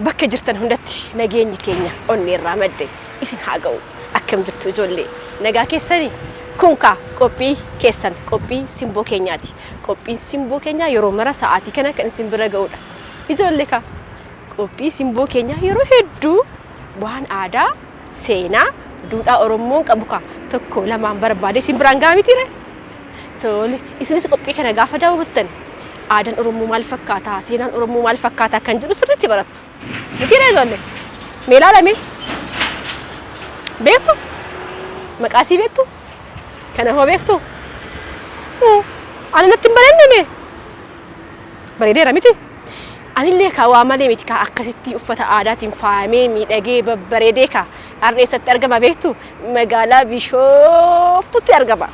bakka jirtan hundatti nageenyi keenya onneerraa madde isin haa ga'u. Akkam jirtu ijoollee nagaa keessanii kunka qophii keessan qophii simboo keenyaati. Qophiin simboo keenyaa yeroo mara sa'aatii kana kan isin bira ga'udha. Ijoollee ka qophii simboo keenyaa yeroo hedduu waan aadaa seenaa duudhaa Oromoon qabu ka tokko lamaan barbaade isin biraan ga'a mitiire. Tole isinis qophii kana gaafa daawwattan aadaan Oromoo maal fakkaata seenaan Oromoo maal fakkaata kan jedhu sirriitti barattu. Mitiire ijoollee mee ilaalame beektu maqaasii beektu kana hoo beektu ani natti hin baranname bareedeera miti anillee ka waa malee miti ka akkasitti uffata aadaatiin faayamee miidhagee babbareedee ka Harreessatti argama beektu magaalaa Bishooftuutti argama.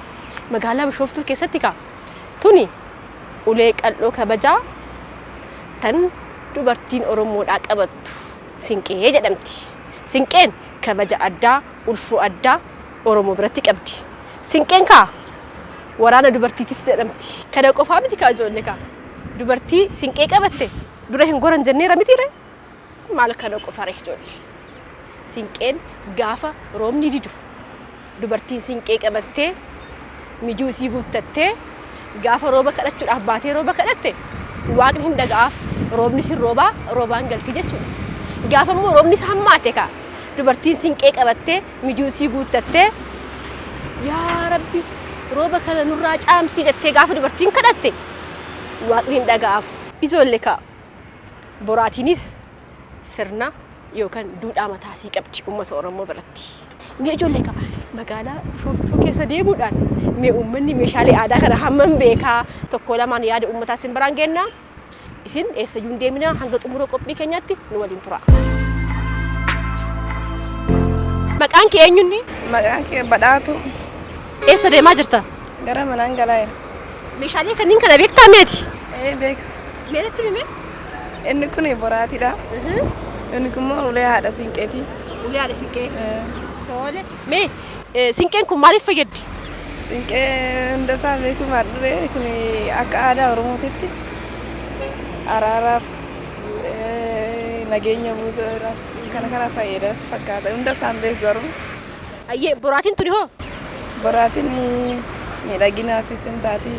Magaalaa Bishooftuu keessatti ka tuni ulee qal'oo kabajaa tan dubartiin Oromoodhaa qabattu Sinqee jedhamti. Sinqeen kabaja addaa ulfuu addaa Oromoo biratti qabdi. Sinqeen ka waraana dubartiitis jedhamti. Kana qofaa miti ka ijoollee ka dubartii Sinqee qabatte dura hin goran jenneera mitiire maal kana qofa ree ijoollee. Sinqeen gaafa roobni didu dubartiin Sinqee qabattee mijuu isii guuttattee gaafa rooba kadhachuudhaaf baatee rooba kadhatte waaqni hin dhaga'aaf roobni sin roobaan galti jechuudha. Gaafa immoo roobni hammaate ka dubartiin Sinqee qabattee mijuu isii guuttattee yaa Rabbi rooba kana nurraa caamsii jettee gaafa dubartiin kadhatte waaqni hin dhaga'aaf. Ijoollee ka boraatiinis sirna yookaan duudhaa mataasii qabdi uummata Oromoo biratti. Mee ijoollee ka magaalaa Bishooftuu keessa deemuudhaan mee uummanni meeshaalee aadaa kana hammam beekaa tokko lamaan yaada uummataa isin biraan geenna. Isin eessayyuu hin deemina hanga xumura qophii keenyaatti nu waliin tura. Maqaan kee eenyunni? Maqaan kee Badhaatu. Eessa deemaa jirta? Gara manaan galaa jira. Meeshaalee kanneen kana beektaa meeti? Beeka. Meeratti himee? Inni kun boraatiidha. Inni kun immoo ulee haadha Sinqeeti. Ulee haadha Sinqee. Tole. Mee Sinqeen kun maaliif fayyaddi? Sinqee hundasaa beeku maadhuree kun akka aadaa Oromootitti araaraaf nageenya buusuudhaaf kana fayyada fakkaata. Hundasaan beeku garuu. Ayyee boraatiin tuni hoo? Boraatiin miidhaginaaf isin taati.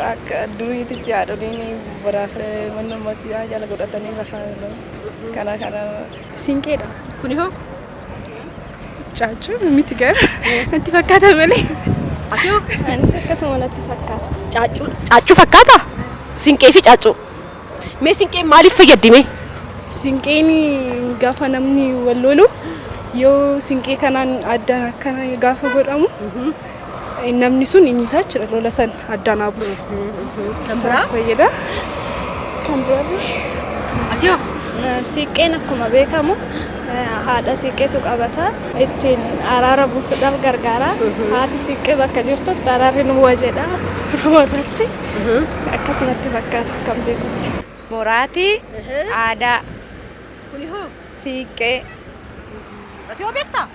Akka duriititti haadholiin boraaf mana mootii jala godhatanii lafaa kana. Sinqeedha. Kuni hoo? Caacuu miti gara natti fakkaata malee. Ati hoo? Anis akkasuma natti fakkaata. Caacuu fakkaata? Sinqee fi caacuu. Mee Sinqeen maaliif fayyaddi mee? Sinqeen gaafa namni wal lolu yoo Sinqee kanaan addaan akkana gaafa godhamu namni sun inni isaa jira lola san addaan abuuf. Kan biraa? Fayyada. Kan biraa. Ati hoo? Sinqeen akkuma beekamu haadha Sinqeetu qabata ittiin araara buusuudhaaf gargaara. Haati Sinqee bakka jirtutti araarri nu wajedha roorratti akkasumatti fakkaata kan beekutti. Boraatii aadaa Kuni hoo? Sinqee. Ati hoo beektaa?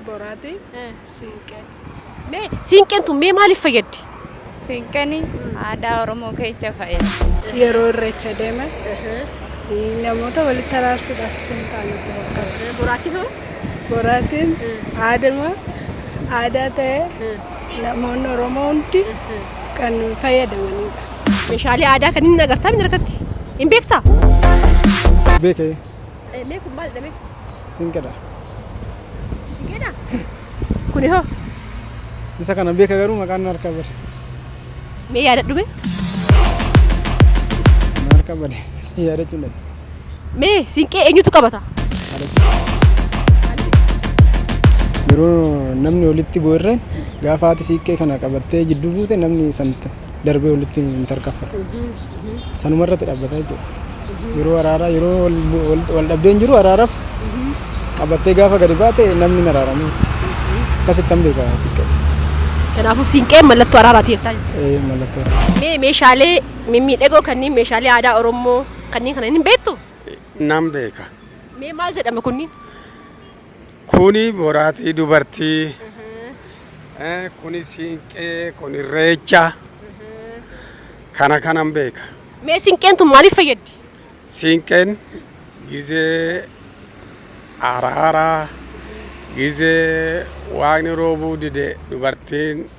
Boraatii Sinqee. Mee Sinqeen tun mee maaliif fayyaddi? Sinqeen aadaa Oromoo keessa fayyada. Yeroo irreecha deeman namoota walitti araarsuudhaaf isin taa'anitti fakkaata. Boraatiin hoo? Boraatiin aadaa ta'ee namoonni Oromoo hundi kan fayyadamanidha. Meeshaalee aadaa kan inni agartaa min harkatti hin beektaa? Beekee. Mee kun maalidha mee? Sinqeedha. Sinqeedha? Kuni hoo? Isa kana beeka garuu maqaan harka bade. Mee yaadadhu mee? Harka bade yaadachuun dha. Mee Sinqee eenyutu qabata? Yeroo namni walitti bu'irreen gaafa haati Sinqee kana qabattee jidduu buute namni sanatti darbee walitti hin tarkaffata. Sanuma irratti dhaabbata jechuudha. Yeroo araaraa yeroo wal dhabdeen jiru araaraaf qabattee gaafa gadi baate namni araarame. Akkasitti hin beekaa Sinqee. Kanaafuu Sinqeen mallattoo araaraati jettaa jirta. Mallattoo. Mee meeshaalee mimmiidhagoo kanneen meeshaalee aadaa Oromoo kanneen kana hin beektu? Nan beeka. Mee maal jedhama kunniin? Kuni boraatii dubartii. Kuni Sinqee, kun irreecha. Kanan beeka. Mee Sinqeen tun maaliif fayyaddi? siinqeen gizee araaraa gizee waaqni roobuu dide dubartiin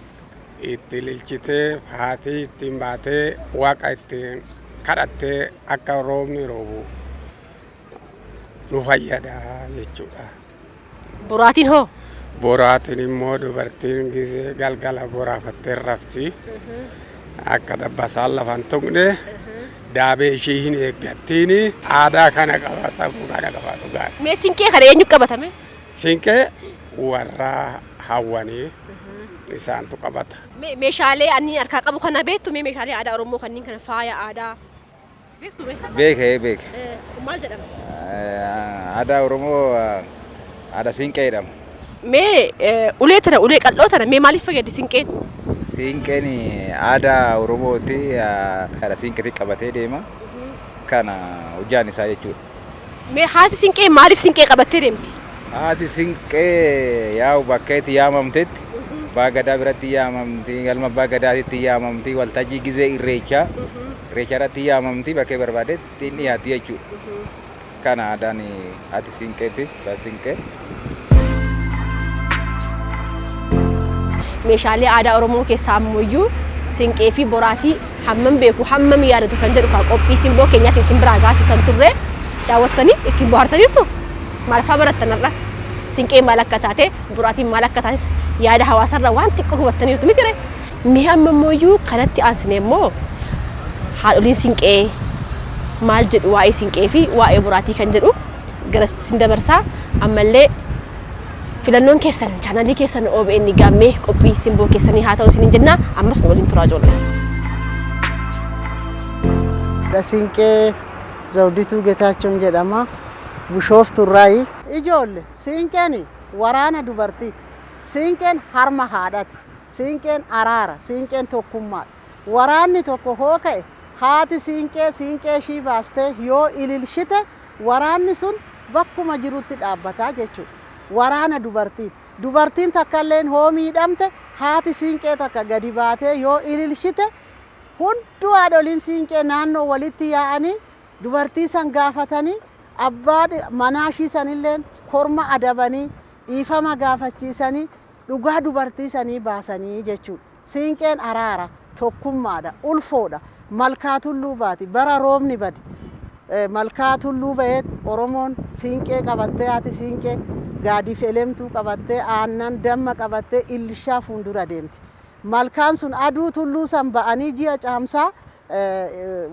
itti ililchitee haati ittiin baatee waaqa ittiin kadhattee akka roobni roobu nu fayyada jechuudha. Boraatiin hoo? Boraatiin immoo dubartiin gizee galgala boraafattee rafti. Akka dabbasaan lafan tuqne daabee ishee hin eeggattiin aadaa kana qaba sabuu kana qaba dhugaa. Mee siinqee kana eenyu qabatame? Siinqee warra hawwanii isaantu qabata. Meeshaalee ani harkaa qabu kana beektu meeshaalee aadaa Oromoo kanneen kana faaya aadaa beektu mee? Beeke. Maal jedhama? Aadaa Oromoo aadaa siinqee jedhama. Mee ulee qal'oo tana mee maaliif fayyaddi siinqeen? Siinqeen aadaa Oromooti. Haadha siinqeetti qabatee deema. Kana hojjaan isaa jechuudha. Mee haati siinqee maaliif siinqee qabattee deemti? Haati siinqee yaa'u bakka itti yaamamtetti abbaa gadaa biratti yaamamti, galma abbaa gadaatitti yaamamti, waltajjii gizee irreechaa irratti yaamamti bakkee barbaadetti hin dhiyaatti jechuudha. Kana aadaan haati siinqeetiif siinqee. Meeshaalee aadaa Oromoo keessaa ammoo siinqee fi boraatii hammam beeku hammam yaadatu kan jedhu qophii simboo keenyaatti simbiraa gaati kan turre daawwattanii ittiin bohaartaniirtu maal fa'aa barattanirra siinqee maal akka taate boraatiin maal akka taate yaada hawaasarra waan xiqqoo hubattaniirtu miti ree. Mee amma ammoo kanatti aansine immoo haadholiin siinqee maal jedhu waa'ee siinqee fi waa'ee boraatii kan jedhu gara sin dabarsaa ammallee filannoon keessan chaanalii keessan OBN gammee qophii simboo keessanii haa ta'u isiniin jenna ammas nu waliin turaa ijoollee. Siinqee Zawdituu Geetaachoon jedhama. Bishooftuu irraayi. Ijoollee siinqeen waraana dubartiiti. Siinqeen harma haadhati. Siinqeen araara. Siinqeen tokkummaadha. Waraanni tokko hoo ka'e haati siinqee ishii baastee yoo ililshite waraanni sun bakkuma jirutti dhaabbataa jechuudha. Waraana dubartiiti. Dubartiin takkalleen hoo miidhamte haati siinqee takka gadi baatee yoo ililshite hunduu haadholiin siinqee naannoo walitti yaa'anii dubartii san gaafatanii abbaa manaashii sanilleen korma adabanii dhiifama gaafachiisanii dhugaa dubartii sanii baasanii jechuudha. Siinqeen araara, tokkummaadha, ulfoodha, malkaa tulluu baati, bara roobni badi. Malkaa tulluu ba'eet Oromoon siinqee qabattee haati siinqee gaadiif elemtuu qabattee aannan damma qabattee illishaa fuuldura deemti. Malkaan sun aduu tulluu san ba'anii ji'a caamsaa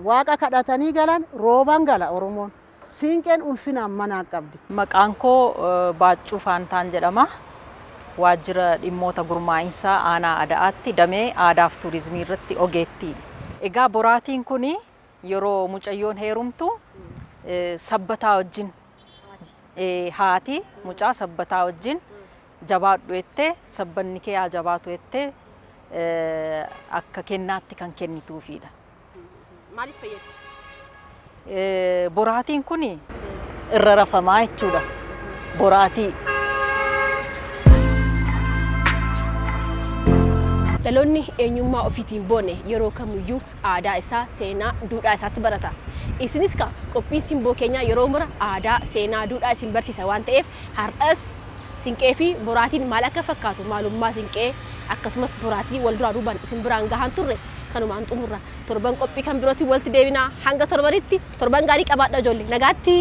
waaqa kadhatanii galan rooban gala Oromoon. Siinqeen ulfinaan manaa qabdi. Maqaan koo Baaccuu Faantaan jedhama. Waajjira dhimmoota gurmaa'insaa aanaa Ada'aatti damee aadaa fi tuurizimii irratti ogeettii. Egaa boraatiin kun yeroo mucayyoon heerumtu sabbataa wajjin haati mucaa sabbataa wajjin jabaadhu jettee sabbanni kee haa jabaatu jettee akka kennaatti kan kennituufidha. Maaliif fayyaddi? Boraatiin kun irra rafamaa jechuudha. Boraatii. Dhaloonni eenyummaa ofiitiin boone yeroo kamiyyuu aadaa isaa, seenaa, duudhaa isaatti barata. Isinis qophiin simboo keenyaa yeroo mura aadaa, seenaa, duudhaa isin barsiisa waan ta'eef har'as siinqee fi boraatiin maal akka fakkaatu maalummaa siinqee akkasumas boraatii wal duraa duubaan isin biraan gahan turre kanumaan xumurra. Torban qophii kan birootiin walitti deebinaa hanga torbanitti torban gaarii qabaadha ijoollee nagaatti.